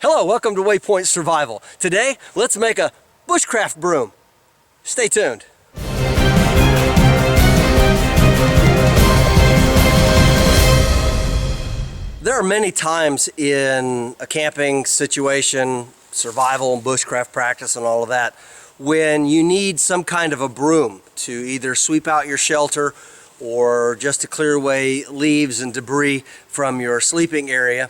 Hello, welcome to Waypoint Survival. Today, let's make a bushcraft broom. Stay tuned. There are many times in a camping situation, survival and bushcraft practice and all of that, when you need some kind of a broom to either sweep out your shelter or just to clear away leaves and debris from your sleeping area.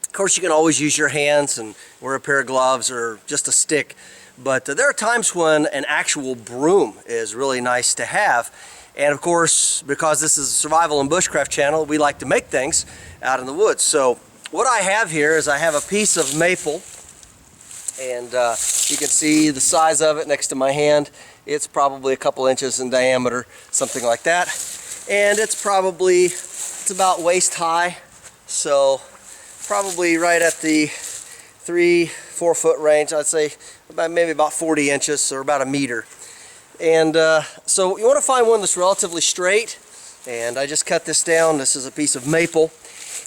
Of course, you can always use your hands and wear a pair of gloves or just a stick, but there are times when an actual broom is really nice to have. And of course, because this is a survival and bushcraft channel, we like to make things out in the woods. So what I have here is I have a piece of maple, and you can see the size of it next to my hand. It's probably a couple inches in diameter, something like that. And it's about waist high, so probably right at the 3-4 foot range. I'd say maybe about 40 inches or about a meter. And so you want to find one that's relatively straight, and I just cut this down. This is a piece of maple.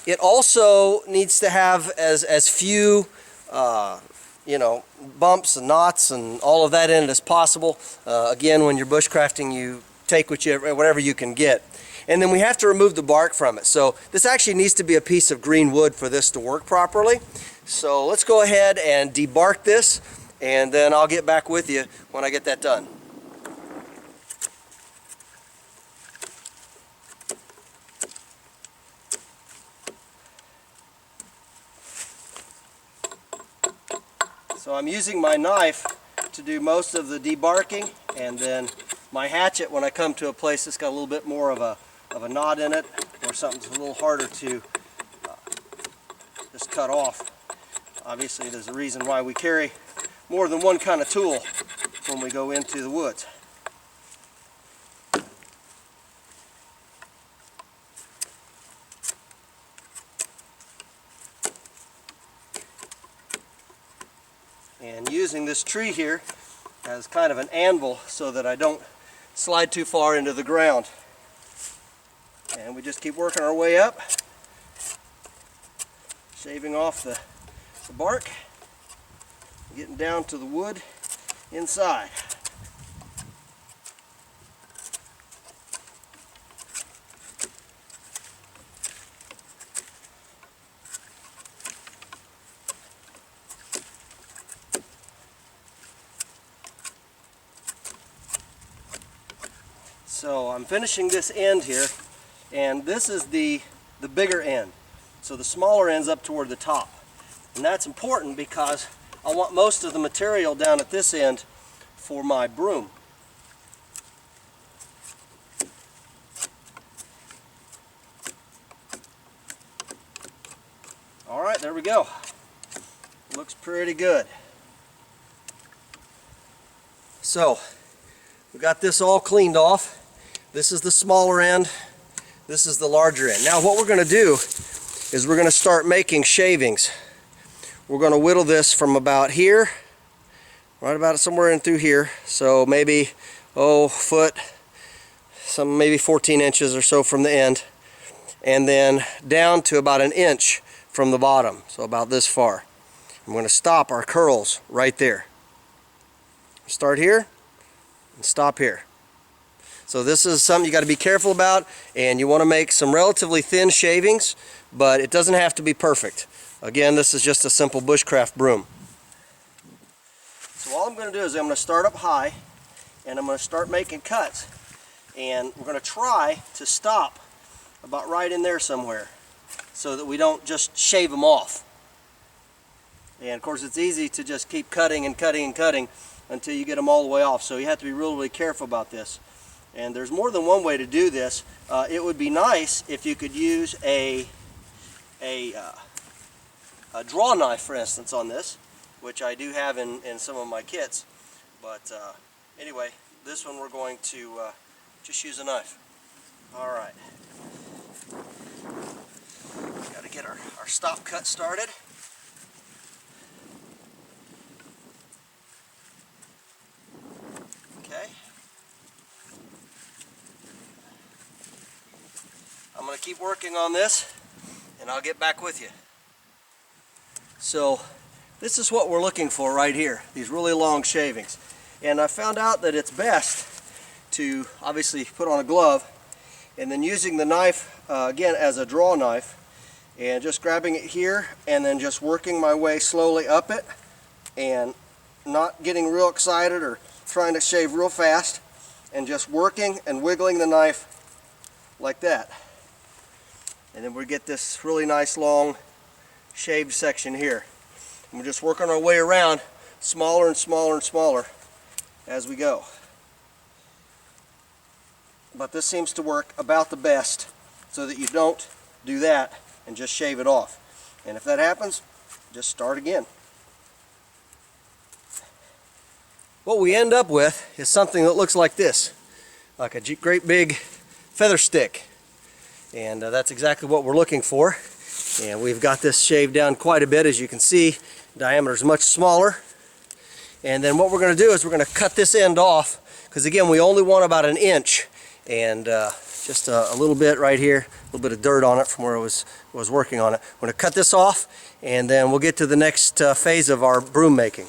It also needs to have as few bumps and knots and all of that in it as possible. Again, when you're bushcrafting, you take whatever you can get. And then we have to remove the bark from it. So this actually needs to be a piece of green wood for this to work properly. So let's go ahead and debark this, and then I'll get back with you when I get that done. So I'm using my knife to do most of the debarking, and then my hatchet when I come to a place that's got a little bit more of a knot in it, or something's a little harder to just cut off. Obviously there's a reason why we carry more than one kind of tool when we go into the woods. And using this tree here as kind of an anvil so that I don't slide too far into the ground. And we just keep working our way up, shaving off the bark, getting down to the wood inside. So I'm finishing this end here, and this is the bigger end. So the smaller end's up toward the top. And that's important because I want most of the material down at this end for my broom. Alright, there we go. Looks pretty good. So we got this all cleaned off. This is the smaller end, this is the larger end. Now what we're going to do is we're going to start making shavings. We're going to whittle this from about here, right about somewhere in through here, so maybe foot, maybe 14 inches or so from the end, and then down to about an inch from the bottom, so about this far. I'm going to stop our curls right there. Start here and stop here. So this is something you got to be careful about, and you want to make some relatively thin shavings, but it doesn't have to be perfect. Again, this is just a simple bushcraft broom. So all I'm going to do is I'm going to start up high, and I'm going to start making cuts, and we're going to try to stop about right in there somewhere so that we don't just shave them off. And of course it's easy to just keep cutting and cutting and cutting until you get them all the way off, so you have to be really careful about this. And there's more than one way to do this. It would be nice if you could use a draw knife, for instance, on this, which I do have in some of my kits. But anyway, this one we're going to just use a knife. Alright. Got to get our stop cut started. Okay. I'm going to keep working on this, and I'll get back with you. So This is what we're looking for right here, these really long shavings. And I found out that it's best to obviously put on a glove and then using the knife again as a draw knife and just grabbing it here and then just working my way slowly up it and not getting real excited or trying to shave real fast, and just working and wiggling the knife like that. And then we get this really nice long shaved section here. And we're just working our way around, smaller and smaller and smaller as we go. But this seems to work about the best so that you don't do that and just shave it off. And if that happens, just start again. What we end up with is something that looks like this, like a great big feather stick. And that's exactly what we're looking for. And we've got this shaved down quite a bit, as you can see. The diameter is much smaller. And then what we're going to do is we're going to cut this end off, because again we only want about 1 inch, and just a little bit right here, a little bit of dirt on it from where I was working on it. We're going to cut this off, and then we'll get to the next phase of our broom making.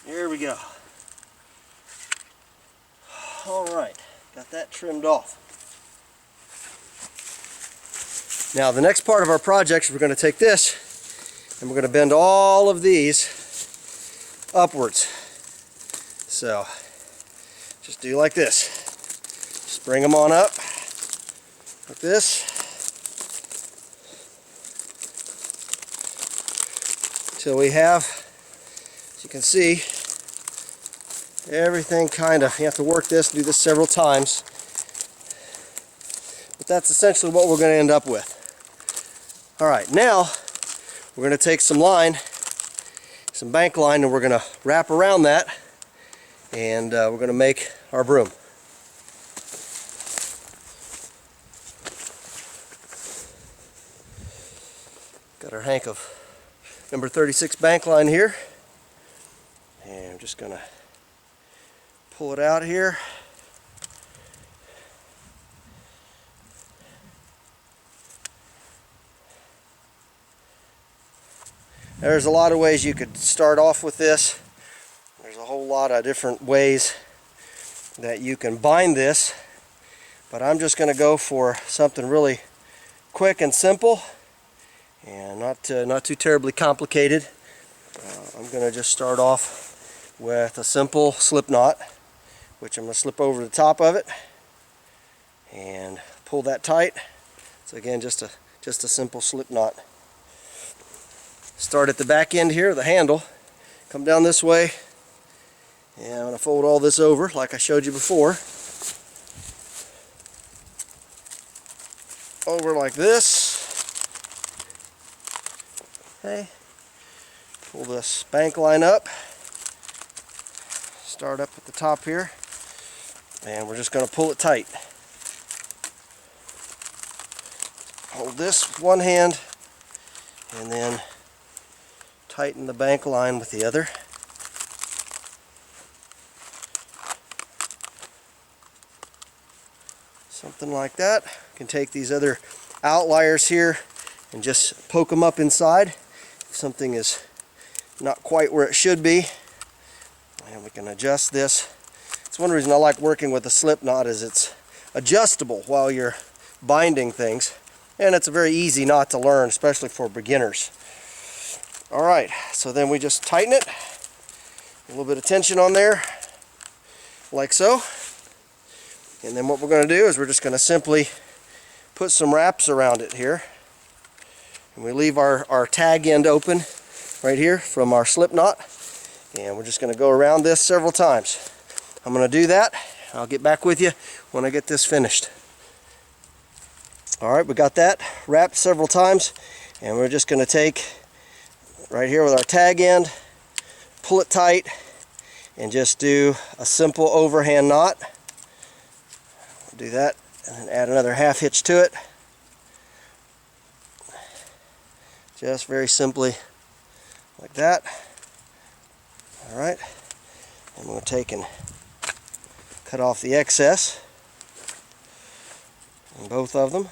Here we go. Alright, got that trimmed off. Now the next part of our project is we're going to take this and we're going to bend all of these upwards. So just do like this. Just bring them on up like this until we have, as you can see, everything kind of, you have to work this, do this several times. But that's essentially what we're going to end up with. Alright, now we're going to take some line, some bank line, and we're going to wrap around that, and we're going to make our broom. Got our hank of number 36 bank line here, and I'm just going to pull it out here. There's a lot of ways you could start off with this. There's a whole lot of different ways that you can bind this, but I'm just going to go for something really quick and simple and not too terribly complicated. I'm going to just start off with a simple slip knot, which I'm going to slip over the top of it and pull that tight. So again, just a simple slip knot. Start at the back end here, the handle, come down this way, and I'm going to fold all this over like I showed you before. Over like this. Okay. Pull this bank line up. Start up at the top here, and we're just going to pull it tight. Hold this with one hand, and then tighten the bank line with the other. Something like that. You can take these other outliers here and just poke them up inside if something is not quite where it should be. And we can adjust this. It's one reason I like working with a slip knot, is it's adjustable while you're binding things, and it's a very easy knot to learn, especially for beginners. Alright, so then we just tighten it, a little bit of tension on there, like so. And then what we're going to do is we're just going to simply put some wraps around it here. And we leave our tag end open right here from our slip knot. And we're just going to go around this several times. I'm going to do that. I'll get back with you when I get this finished. Alright, we got that wrapped several times, and we're just going to take right here with our tag end, pull it tight, and just do a simple overhand knot. Do that, and then add another half hitch to it. Just very simply like that. Alright, I'm going to take and cut off the excess on both of them.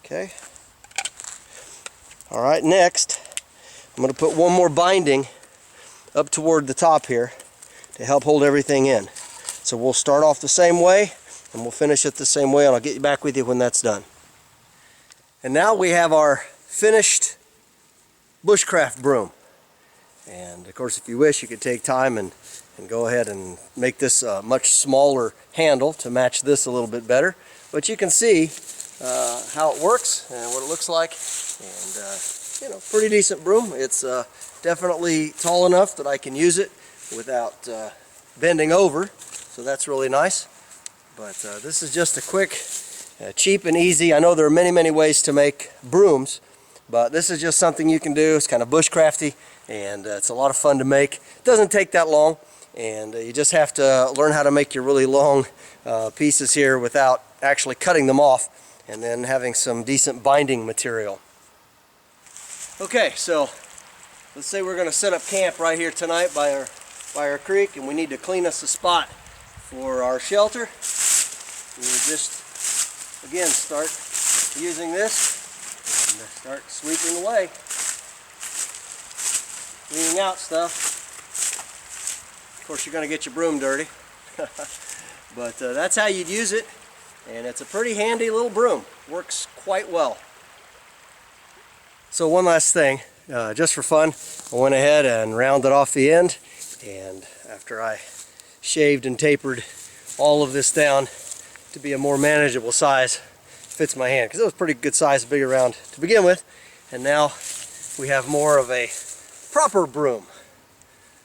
Okay. Alright, next I'm going to put one more binding up toward the top here to help hold everything in. So we'll start off the same way and we'll finish it the same way, and I'll get back with you when that's done. And now we have our finished Bushcraft broom. And of course, if you wish, you could take time and go ahead and make this a much smaller handle to match this a little bit better. But you can see how it works and what it looks like. And you know, pretty decent broom. It's definitely tall enough that I can use it without bending over. So that's really nice. But this is just a quick, cheap and easy. I know there are many ways to make brooms, but this is just something you can do. It's kind of bushcrafty, and it's a lot of fun to make. It doesn't take that long, and you just have to learn how to make your really long pieces here without actually cutting them off, and then having some decent binding material. Okay, so let's say we're going to set up camp right here tonight by our creek, and we need to clean us a spot for our shelter. We just again start using this and start sweeping away, cleaning out stuff. Of course, you're going to get your broom dirty, but that's how you'd use it, and it's a pretty handy little broom. Works quite well. So one last thing, just for fun, I went ahead and rounded off the end, and after I shaved and tapered all of this down to be a more manageable size, fits my hand, because it was pretty good size, big around to begin with, and now we have more of a proper broom.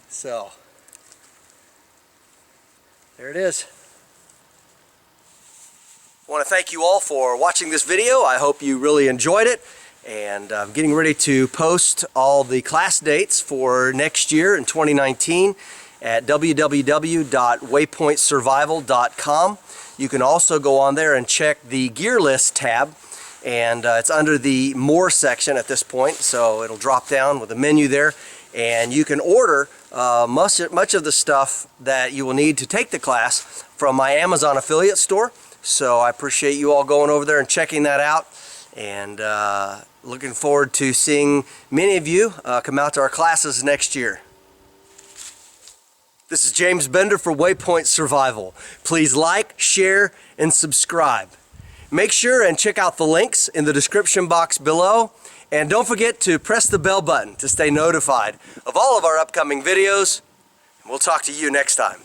So there it is. I want to thank you all for watching this video. I hope you really enjoyed it, and I'm getting ready to post all the class dates for next year in 2019 at www.waypointsurvival.com. You can also go on there and check the gear list tab, and it's under the more section at this point, so it'll drop down with a menu there, and you can order much of the stuff that you will need to take the class from my Amazon affiliate store. So I appreciate you all going over there and checking that out, and looking forward to seeing many of you come out to our classes next year. This is James Bender for Waypoint Survival. Please like, share, and subscribe. Make sure and check out the links in the description box below, and don't forget to press the bell button to stay notified of all of our upcoming videos. We'll talk to you next time.